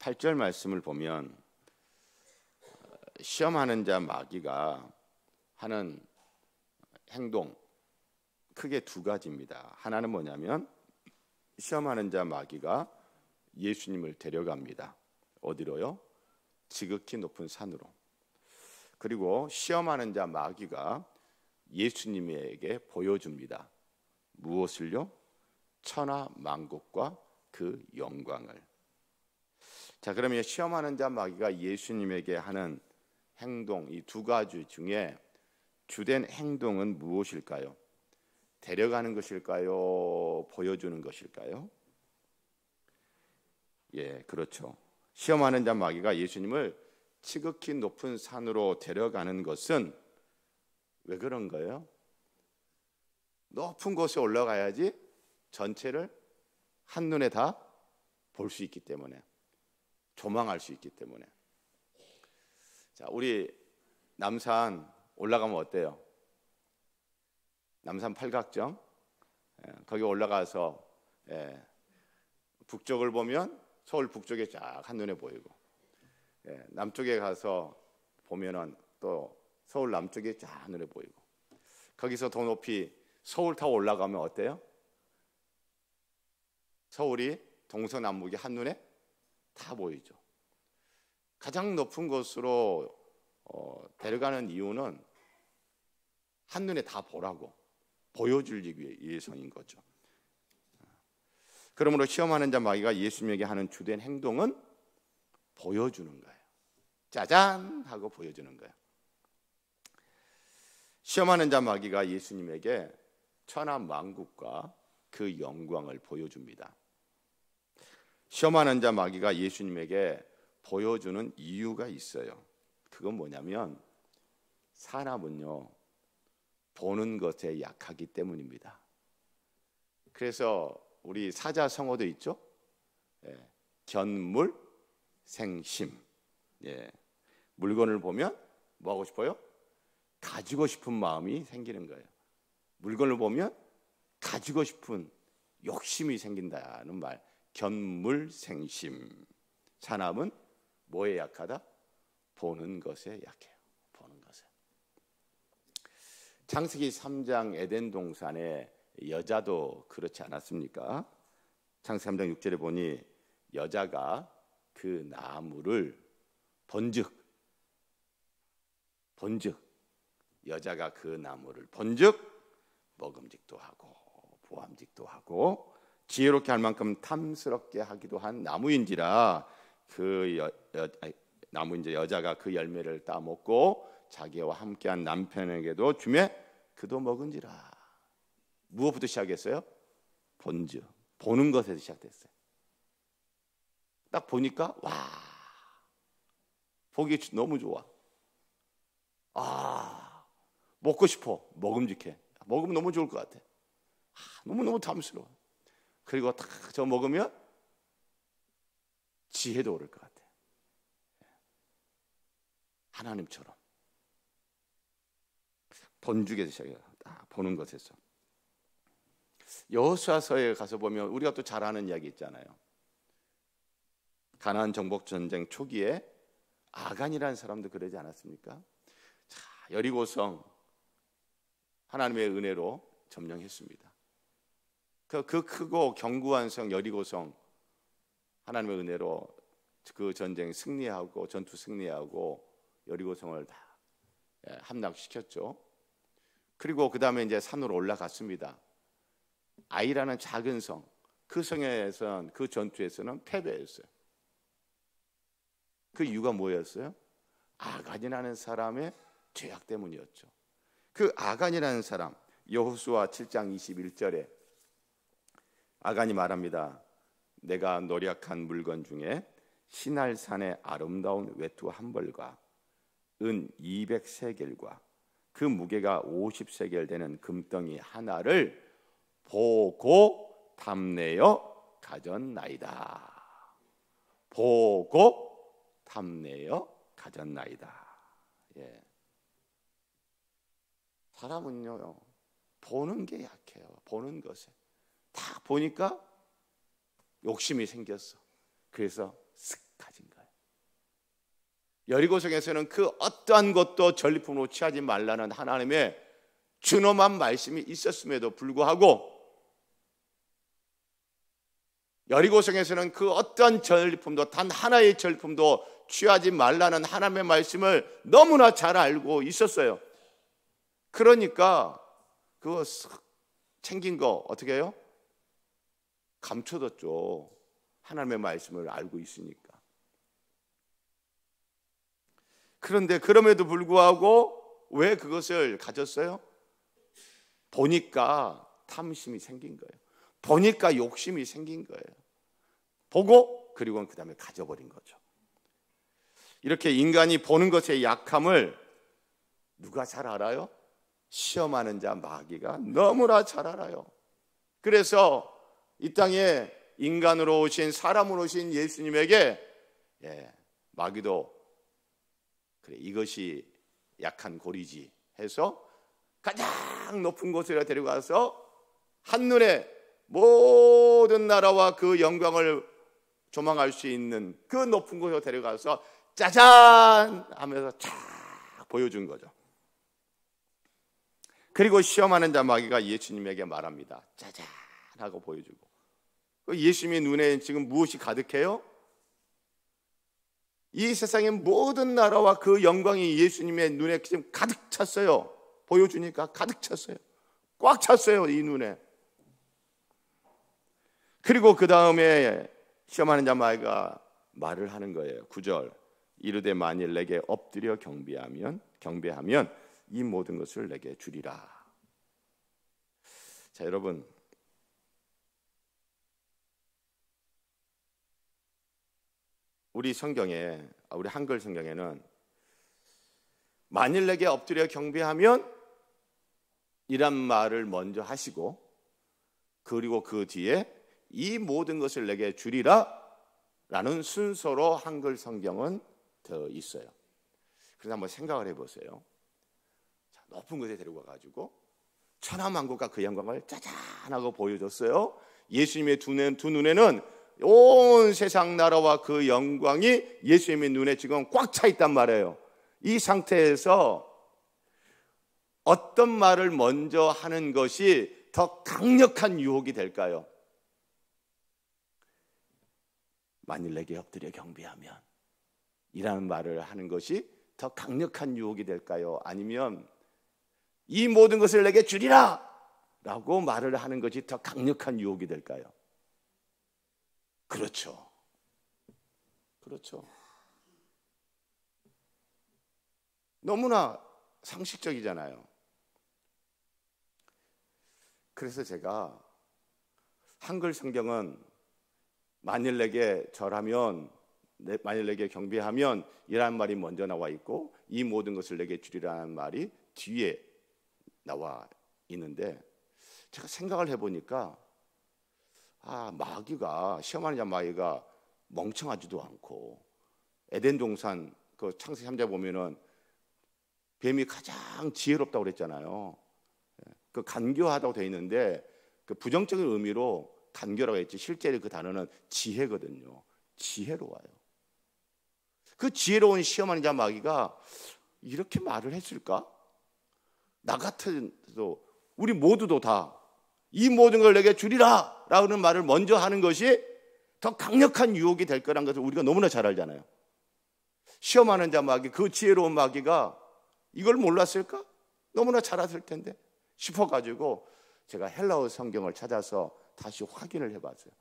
8절 말씀을 보면 시험하는 자 마귀가 하는 행동 크게 두 가지입니다. 하나는 뭐냐면 시험하는 자 마귀가 예수님을 데려갑니다. 어디로요? 지극히 높은 산으로. 그리고 시험하는 자 마귀가 예수님에게 보여줍니다. 무엇을요? 천하 만국과 그 영광을. 자, 그러면 시험하는 자 마귀가 예수님에게 하는 행동, 이 두 가지 중에 주된 행동은 무엇일까요? 데려가는 것일까요? 보여주는 것일까요? 예, 그렇죠. 시험하는 자 마귀가 예수님을 지극히 높은 산으로 데려가는 것은 왜 그런 거예요? 높은 곳에 올라가야지 전체를 한눈에 다 볼 수 있기 때문에, 조망할 수 있기 때문에. 자, 우리 남산 올라가면 어때요? 남산 팔각정, 거기 올라가서 북쪽을 보면 서울 북쪽에 쫙 한눈에 보이고, 남쪽에 가서 보면은 또 서울 남쪽에 쫙 한눈에 보이고, 거기서 더 높이 서울 타고 올라가면 어때요? 서울이 동서남북이 한눈에 다 보이죠. 가장 높은 곳으로 데려가는 이유는 한눈에 다 보라고, 보여주기 위해서인 거죠. 그러므로 시험하는 자 마귀가 예수님에게 하는 주된 행동은 보여주는 거예요. 짜잔 하고 보여주는 거예요. 시험하는 자 마귀가 예수님에게 천하 만국과 그 영광을 보여줍니다. 시험하는 자 마귀가 예수님에게 보여주는 이유가 있어요. 그건 뭐냐면 사람은요, 보는 것에 약하기 때문입니다. 그래서 우리 사자성어도 있죠. 견물생심. 물건을 보면 뭐 하고 싶어요? 가지고 싶은 마음이 생기는 거예요. 물건을 보면 가지고 싶은 욕심이 생긴다는 말. 견물생심. 사람은 뭐에 약하다? 보는 것에 약해요. 보는 것에. 창세기 3장 에덴 동산에 여자도 그렇지 않았습니까? 창세기 3장 6절에 보니 여자가 그 나무를 본즉 여자가 그 나무를 본즉 먹음직도 하고 보암직도 하고 지혜롭게 할 만큼 탐스럽게 하기도 한 나무인지라 나무인지 여자가 그 열매를 따먹고 자기와 함께한 남편에게도 주매 그도 먹은지라. 무엇부터 시작했어요? 본즉, 보는 것에서 시작됐어요. 딱 보니까 와, 보기 너무 좋아. 먹고 싶어. 먹음직해. 먹으면 너무 좋을 것 같아. 너무너무 탐스러워. 그리고 딱 저 먹으면 지혜도 오를 것 같아. 하나님처럼. 본죽에서 시작해요. 딱 보는 것에서. 여호수아서에 가서 보면 우리가 또 잘 아는 이야기 있잖아요. 가나안 정복 전쟁 초기에 아간이라는 사람도 그러지 않았습니까? 자, 여리고성 하나님의 은혜로 점령했습니다. 그 크고 견고한 성 여리고성 하나님의 은혜로 그 전쟁 승리하고 전투 승리하고 여리고성을 다 함락시켰죠. 그리고 그 다음에 이제 산으로 올라갔습니다. 아이라는 작은 성, 그 성에서는 그 전투에서는 패배했어요. 그 이유가 뭐였어요? 아간이라는 사람의 죄악 때문이었죠. 그 아간이라는 사람, 여호수아 7장 21절에 아간이 말합니다. 내가 노력한 물건 중에 시날산의 아름다운 외투 한 벌과 은 200세겔과 그 무게가 50세겔 되는 금덩이 하나를 보고 탐내어 가졌나이다. 보고 탐내어 가졌나이다. 사람은요, 보는 게 약해요. 보는 것에 다 보니까 욕심이 생겼어. 그래서 쓱 가진 거예요. 여리고성에서는 그 어떠한 것도 전리품으로 취하지 말라는 하나님의 준엄한 말씀이 있었음에도 불구하고 여리고성에서는 그 어떠한 전리품도 단 하나의 전리품도 취하지 말라는 하나님의 말씀을 너무나 잘 알고 있었어요. 그러니까 그거 챙긴 거 어떻게 해요? 감춰뒀죠. 하나님의 말씀을 알고 있으니까. 그런데 그럼에도 불구하고 왜 그것을 가졌어요? 보니까 탐심이 생긴 거예요. 보니까 욕심이 생긴 거예요. 보고 그리고 그 다음에 가져버린 거죠. 이렇게 인간이 보는 것의 약함을 누가 잘 알아요? 시험하는 자 마귀가 너무나 잘 알아요. 그래서 이 땅에 인간으로 오신, 사람으로 오신 예수님에게 마귀도 그래, 이것이 약한 고리지 해서 가장 높은 곳으로 데려가서 한눈에 모든 나라와 그 영광을 조망할 수 있는 그 높은 곳으로 데려가서 짜잔 하면서 쫙 보여준 거죠. 그리고 시험하는 자 마귀가 예수님에게 말합니다. 짜잔 하고 보여주고, 예수님의 눈에 지금 무엇이 가득해요? 이 세상의 모든 나라와 그 영광이 예수님의 눈에 지금 가득 찼어요. 보여주니까 가득 찼어요. 꽉 찼어요, 이 눈에. 그리고 그 다음에 시험하는 자 마귀가 말을 하는 거예요. 9절. 이르되 만일 내게 엎드려 경배하면 이 모든 것을 내게 주리라. 자, 여러분, 우리 성경에, 우리 한글 성경에는 만일 내게 엎드려 경배하면 이란 말을 먼저 하시고, 그리고 그 뒤에 이 모든 것을 내게 주리라 라는 순서로 한글 성경은 되어 있어요. 그래서 한번 생각을 해보세요. 자, 높은 곳에 데리고 가가지고 천하만국과 그 영광을 짜잔하고 보여줬어요. 예수님의 두 눈에는 온 세상 나라와 그 영광이 예수님의 눈에 지금 꽉 차 있단 말이에요. 이 상태에서 어떤 말을 먼저 하는 것이 더 강력한 유혹이 될까요? 만일 내게 엎드려 경배하면 이라는 말을 하는 것이 더 강력한 유혹이 될까요? 아니면 이 모든 것을 내게 주리라 라고 말을 하는 것이 더 강력한 유혹이 될까요? 그렇죠. 너무나 상식적이잖아요. 그래서 제가 한글 성경은 만일 내게 절하면, 만일 내게 경배하면 이라는 말이 먼저 나와 있고 이 모든 것을 내게 주리라는 말이 뒤에 나와 있는데, 제가 생각을 해보니까 마귀가, 시험하는 자 마귀가 멍청하지도 않고, 에덴 동산 그 창세기 3장 보면은 뱀이 가장 지혜롭다고 그랬잖아요. 그 간교하다고 되어 있는데 그 부정적인 의미로 간교라고 했지, 실제로 그 단어는 지혜거든요. 지혜로워요. 그 지혜로운 시험하는 자 마귀가 이렇게 말을 했을까? 나 같아도, 우리 모두도 다 이 모든 걸 내게 주리라 라는 말을 먼저 하는 것이 더 강력한 유혹이 될 거라는 것을 우리가 너무나 잘 알잖아요. 시험하는 자 마귀, 그 지혜로운 마귀가 이걸 몰랐을까? 너무나 잘 알았을 텐데 싶어가지고 제가 헬라어 성경을 찾아서 다시 확인을 해봤어요.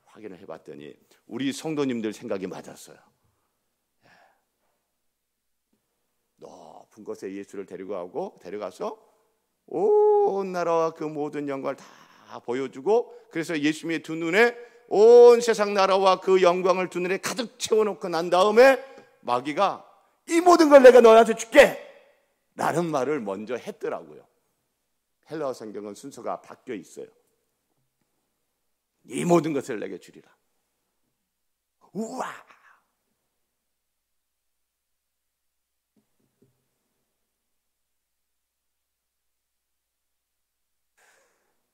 확인을 해봤더니 우리 성도님들 생각이 맞았어요. 높은 곳에 예수를 데려가서 온 나라와 그 모든 영광을 다 보여주고, 그래서 예수님의 두 눈에 온 세상 나라와 그 영광을 두 눈에 가득 채워놓고 난 다음에 마귀가 이 모든 걸 내가 너한테 줄게 라는 말을 먼저 했더라고요. 헬라어 성경은 순서가 바뀌어 있어요. 이 모든 것을 내게 주리라. 우와!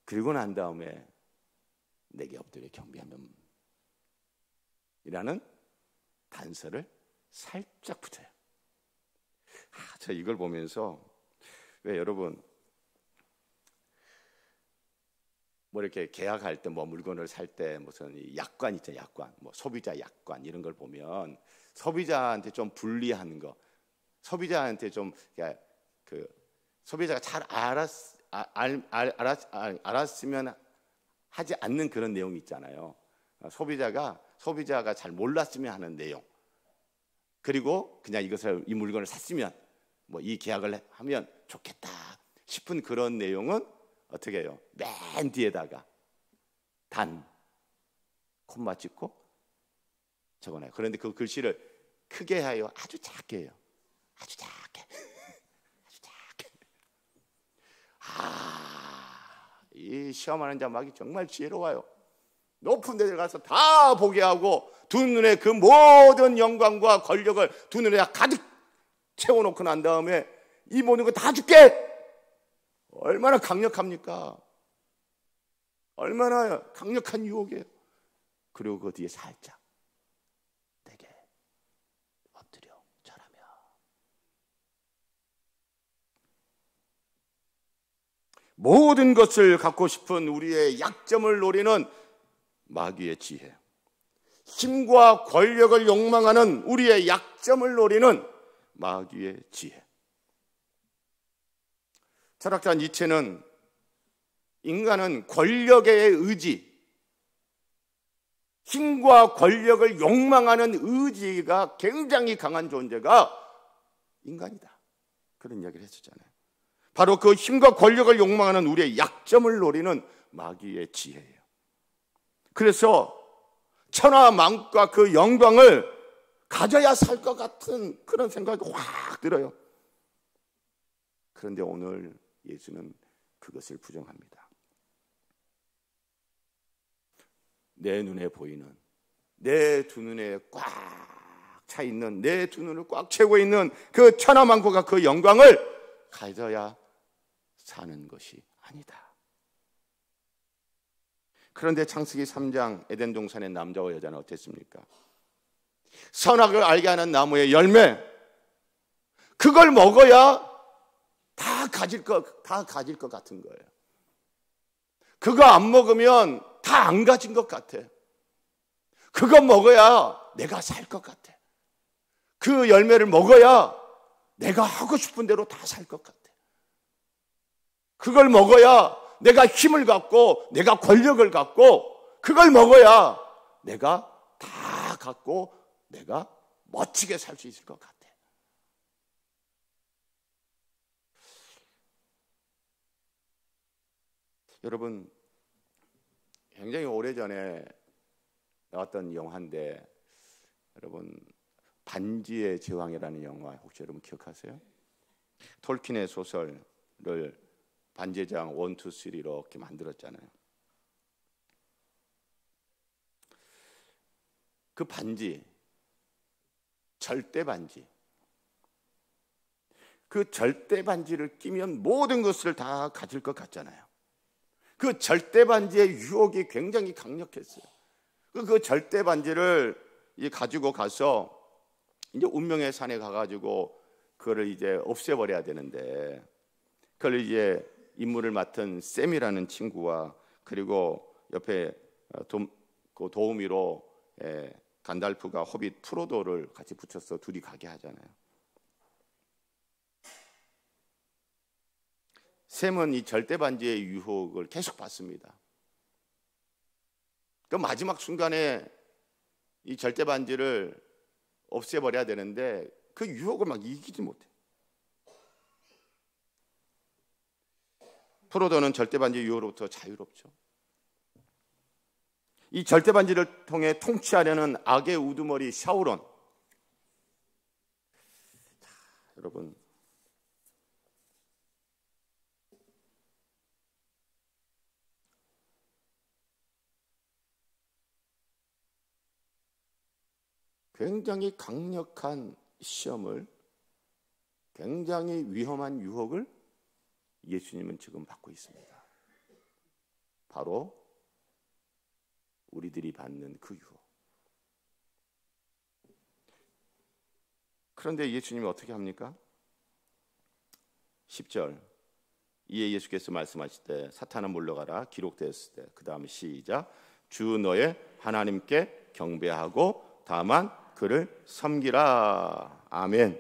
그리고 난 다음에 내게 엎드려 경배하면 이라는 단서를 살짝 붙여요. 저 이걸 보면서 왜 여러분 뭐 이렇게 계약할 때 뭐 물건을 살 때 무슨 약관 있잖아요. 약관, 뭐 소비자 약관 이런 걸 보면 소비자한테 좀 불리한 거, 소비자한테 좀 그 소비자가 잘 알았으면 하지 않는 그런 내용이 있잖아요. 소비자가 잘 몰랐으면 하는 내용. 그리고 그냥 이 물건을 샀으면 뭐 이 계약을 하면 좋겠다 싶은 그런 내용은 어떻게 해요? 맨 뒤에다가 단 콤마 찍고 적어놔요. 그런데 그 글씨를 크게 해요? 아주 작게 해요? 아주 작게. 아주 작게. 이 시험하는 자막이 정말 지혜로워요. 높은 데 가서 다 보게 하고 두 눈에 그 모든 영광과 권력을 두 눈에 가득 채워놓고 난 다음에 이 모든 거 다 줄게! 얼마나 강력합니까? 얼마나 강력한 유혹이에요. 그리고 그 뒤에 살짝 내게 엎드려 절하며. 모든 것을 갖고 싶은 우리의 약점을 노리는 마귀의 지혜, 힘과 권력을 욕망하는 우리의 약점을 노리는 마귀의 지혜. 철학자 니체는 인간은 권력의 의지, 힘과 권력을 욕망하는 의지가 굉장히 강한 존재가 인간이다, 그런 이야기를 했었잖아요. 바로 그 힘과 권력을 욕망하는 우리의 약점을 노리는 마귀의 지혜예요. 그래서 천하 만국과 그 영광을 가져야 살 것 같은 그런 생각이 확 들어요. 그런데 오늘 예수는 그것을 부정합니다. 내 눈에 보이는, 내 두 눈에 꽉 차 있는, 내 두 눈을 꽉 채우고 있는 그 천하만국과 그 영광을 가져야 사는 것이 아니다. 그런데 창세기 3장 에덴 동산의 남자와 여자는 어땠습니까? 선악을 알게 하는 나무의 열매, 그걸 먹어야 다 가질 것 같은 거예요. 그거 안 먹으면 다 안 가진 것 같아. 그거 먹어야 내가 살 것 같아. 그 열매를 먹어야 내가 하고 싶은 대로 다 살 것 같아. 그걸 먹어야 내가 힘을 갖고, 내가 권력을 갖고, 그걸 먹어야 내가 다 갖고 내가 멋지게 살 수 있을 것 같아. 여러분, 굉장히 오래전에 나왔던 영화인데, 여러분 반지의 제왕이라는 영화 혹시 여러분 기억하세요? 톨킨의 소설을 반지의 제왕 1, 2, 3 이렇게 만들었잖아요. 그 반지, 절대 반지, 그 절대 반지를 끼면 모든 것을 다 가질 것 같잖아요. 그 절대 반지의 유혹이 굉장히 강력했어요. 그 절대 반지를 가지고 가서 이제 운명의 산에 가가지고 그거를 이제 없애버려야 되는데, 그걸 이제 임무를 맡은 샘이라는 친구와 그리고 옆에 그 도우미로 간달프가 호빗 프로도를 같이 붙여서 둘이 가게 하잖아요. 샘은 이 절대 반지의 유혹을 계속 받습니다. 그 마지막 순간에 이 절대 반지를 없애버려야 되는데 그 유혹을 막 이기지 못해. 프로도는 절대 반지의 유혹으로부터 자유롭죠. 이 절대 반지를 통해 통치하려는 악의 우두머리 샤오론. 여러분, 굉장히 강력한 시험을, 굉장히 위험한 유혹을 예수님은 지금 받고 있습니다. 바로 우리들이 받는 그 유혹. 그런데 예수님이 어떻게 합니까? 10절 이에 예수께서 말씀하실 때 사탄은 물러가라 기록되었을 때 그 다음에 시작 주 너의 하나님께 경배하고 다만 그를 섬기라. 아멘.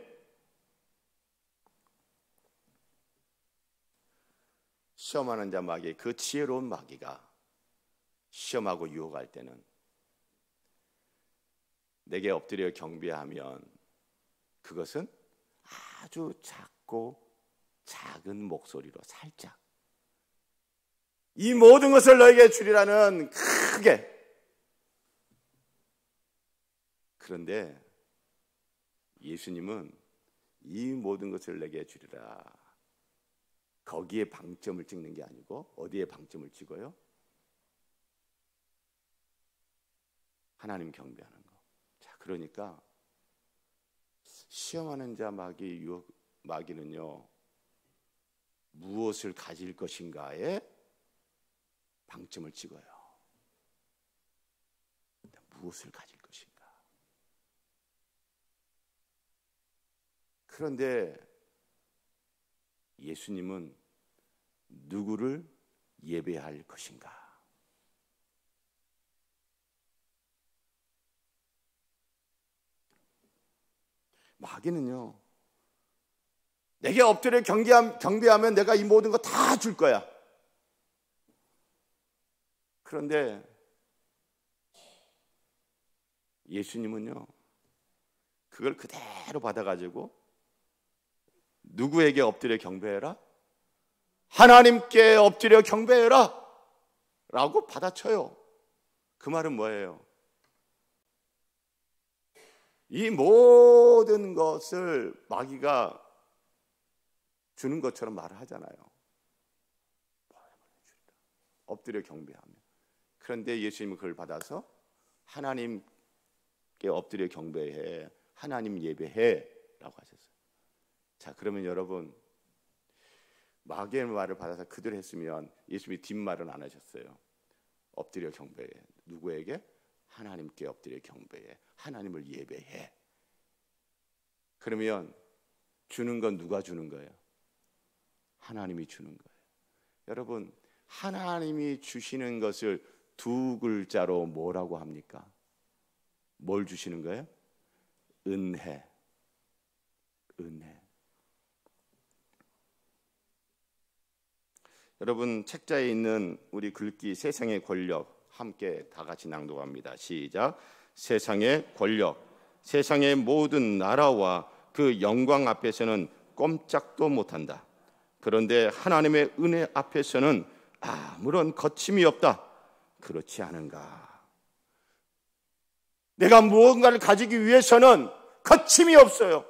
시험하는 자 마귀, 그 지혜로운 마귀가 시험하고 유혹할 때는 내게 엎드려 경배하면 그것은 아주 작고 작은 목소리로 살짝 이 모든 것을 너에게 주리라는 크게. 그런데 예수님은 이 모든 것을 내게 주리라 거기에 방점을 찍는 게 아니고 어디에 방점을 찍어요? 하나님 경배하는 거. 자, 그러니까 시험하는 자 마귀는요 무엇을 가질 것인가에 방점을 찍어요. 무엇을 가질 것인가. 그런데 예수님은 누구를 예배할 것인가? 마귀는요 내게 엎드려 경배하면 내가 이 모든 거 다 줄 거야. 그런데 예수님은요 그걸 그대로 받아가지고 누구에게 엎드려 경배해라? 하나님께 엎드려 경배해라 라고 받아쳐요. 그 말은 뭐예요? 이 모든 것을 마귀가 주는 것처럼 말을 하잖아요. 엎드려 경배하며. 그런데 예수님은 그걸 받아서 하나님께 엎드려 경배해, 하나님 예배해 라고 하셨어요. 자, 그러면 여러분 마귀의 말을 받아서 그대로 했으면 예수님이 뒷말은 안 하셨어요. 엎드려 경배해. 누구에게? 하나님께 엎드려 경배해. 하나님을 예배해. 그러면 주는 건 누가 주는 거예요? 하나님이 주는 거예요. 여러분 하나님이 주시는 것을 두 글자로 뭐라고 합니까? 뭘 주시는 거예요? 은혜. 은혜. 여러분 책자에 있는 우리 글귀 세상의 권력 함께 다 같이 낭독합니다. 시작. 세상의 권력, 세상의 모든 나라와 그 영광 앞에서는 꼼짝도 못한다. 그런데 하나님의 은혜 앞에서는 아무런 거침이 없다. 그렇지 않은가? 내가 무언가를 가지기 위해서는 거침이 없어요.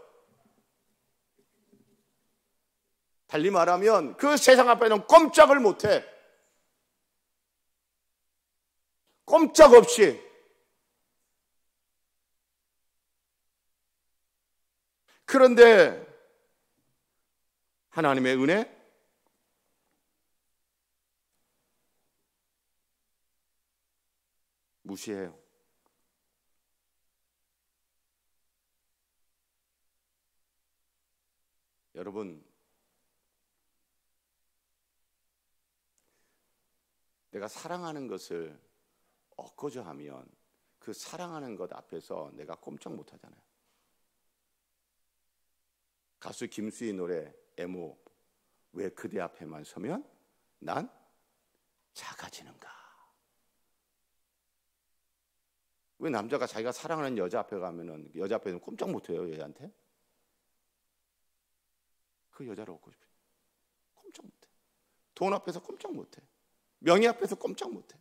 달리 말하면 그 세상 앞에는 꼼짝을 못해. 꼼짝없이. 그런데 하나님의 은혜, 무시해요. 여러분, 내가 사랑하는 것을 엇거져 하면 그 사랑하는 것 앞에서 내가 꼼짝 못 하잖아요. 가수 김수희 노래 애모, 왜 그대 앞에만 서면 난 작아지는가? 왜 남자가 자기가 사랑하는 여자 앞에 가면은 여자 앞에는 꼼짝 못 해요, 여자한테? 그 여자를 얻고 싶어요. 꼼짝 못 해. 돈 앞에서 꼼짝 못 해. 명예 앞에서 꼼짝 못 해.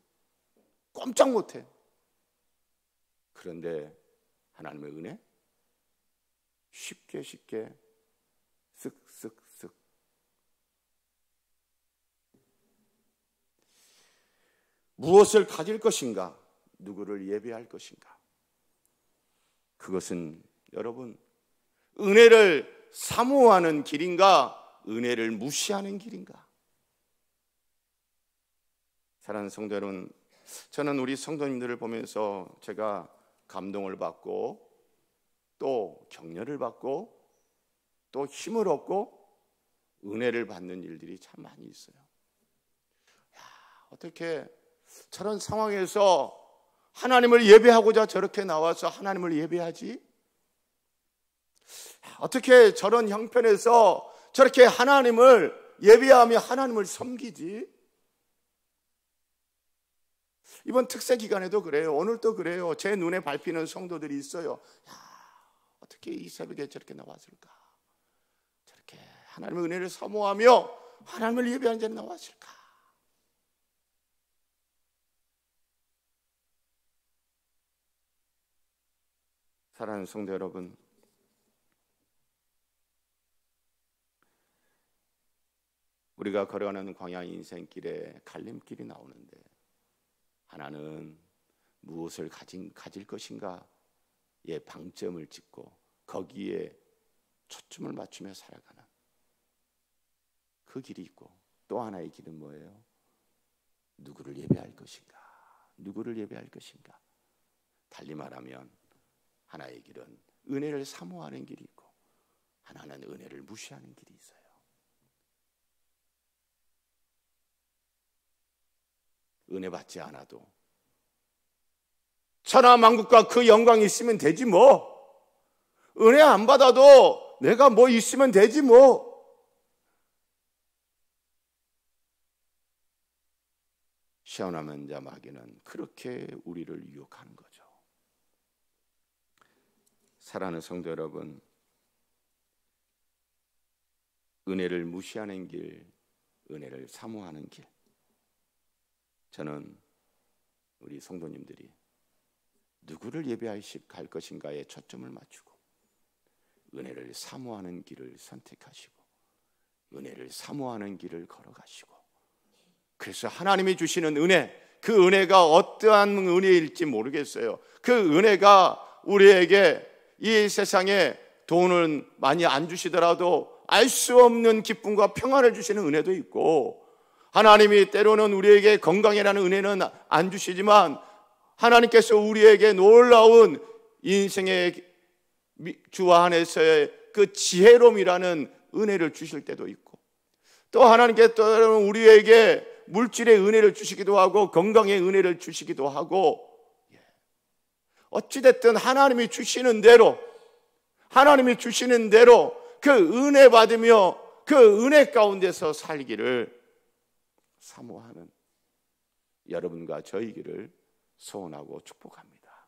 꼼짝 못 해. 그런데 하나님의 은혜 쉽게 쓱쓱쓱. 무엇을 가질 것인가? 누구를 예배할 것인가? 그것은 여러분 은혜를 사모하는 길인가? 은혜를 무시하는 길인가? 사랑하는 성도 여러분, 저는 우리 성도님들을 보면서 제가 감동을 받고 또 격려를 받고 또 힘을 얻고 은혜를 받는 일들이 참 많이 있어요. 어떻게 저런 상황에서 하나님을 예배하고자 저렇게 나와서 하나님을 예배하지? 어떻게 저런 형편에서 저렇게 하나님을 예배하며 하나님을 섬기지? 이번 특세 기간에도 그래요. 오늘도 그래요. 제 눈에 밟히는 성도들이 있어요. 어떻게 이 새벽에 저렇게 나왔을까? 저렇게 하나님의 은혜를 사모하며 하나님을 예배하는 자리 나왔을까? 사랑하는 성도 여러분, 우리가 걸어가는 광야 인생길에 갈림길이 나오는데 하나는 무엇을 가질 것인가의 방점을 찍고 거기에 초점을 맞추며 살아가는 그 길이 있고, 또 하나의 길은 뭐예요? 누구를 예배할 것인가? 누구를 예배할 것인가? 달리 말하면 하나의 길은 은혜를 사모하는 길이 있고 하나는 은혜를 무시하는 길이 있어요. 은혜 받지 않아도 천하만국과 그 영광이 있으면 되지 뭐. 은혜 안 받아도 내가 뭐 있으면 되지 뭐. 시험하는 자 마귀는 그렇게 우리를 유혹하는 거죠. 사랑하는 성도 여러분, 은혜를 무시하는 길, 은혜를 사모하는 길, 저는 우리 성도님들이 누구를 예배할 것인가에 초점을 맞추고 은혜를 사모하는 길을 선택하시고 은혜를 사모하는 길을 걸어가시고, 그래서 하나님이 주시는 은혜, 그 은혜가 어떠한 은혜일지 모르겠어요. 그 은혜가 우리에게 이 세상에 돈을 많이 안 주시더라도 알 수 없는 기쁨과 평안을 주시는 은혜도 있고, 하나님이 때로는 우리에게 건강이라는 은혜는 안 주시지만 하나님께서 우리에게 놀라운 인생의 주와 안에서의 그 지혜로움이라는 은혜를 주실 때도 있고, 또 하나님께서 때로는 우리에게 물질의 은혜를 주시기도 하고 건강의 은혜를 주시기도 하고, 어찌됐든 하나님이 주시는 대로 그 은혜 받으며 그 은혜 가운데서 살기를 사모하는 여러분과 저희기를 소원하고 축복합니다.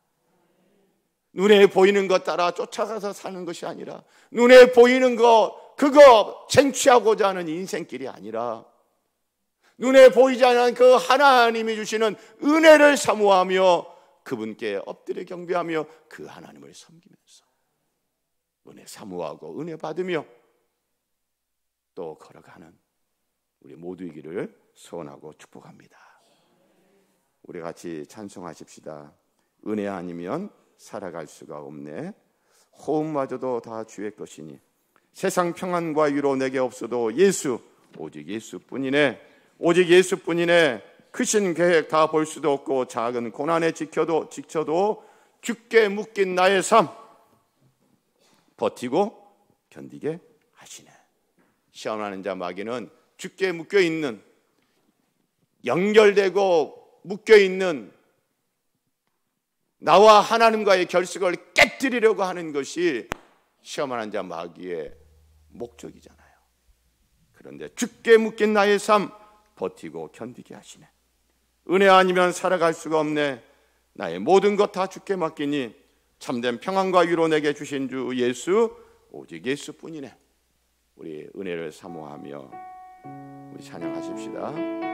눈에 보이는 것 따라 쫓아가서 사는 것이 아니라, 눈에 보이는 것 그거 쟁취하고자 하는 인생길이 아니라, 눈에 보이지 않는 그 하나님이 주시는 은혜를 사모하며 그분께 엎드려 경배하며 그 하나님을 섬기면서 은혜 사모하고 은혜 받으며 또 걸어가는 우리 모두이기를 소원하고 축복합니다. 우리 같이 찬송하십시다. 은혜 아니면 살아갈 수가 없네. 호흡마저도 다 주의 것이니 세상 평안과 위로 내게 없어도 예수, 오직 예수뿐이네. 오직 예수뿐이네. 크신 계획 다 볼 수도 없고 작은 고난에 지쳐도 죽게 묶인 나의 삶 버티고 견디게 하시네. 시험하는 자 마귀는 죽게 묶여있는, 연결되고 묶여있는 나와 하나님과의 결석을 깨뜨리려고 하는 것이 시험하는 자 마귀의 목적이잖아요. 그런데 죽게 묶인 나의 삶 버티고 견디게 하시네. 은혜 아니면 살아갈 수가 없네. 나의 모든 것 다 주께 맡기니 참된 평안과 위로 내게 주신 주 예수, 오직 예수뿐이네. 우리 은혜를 사모하며 우리 찬양하십시다.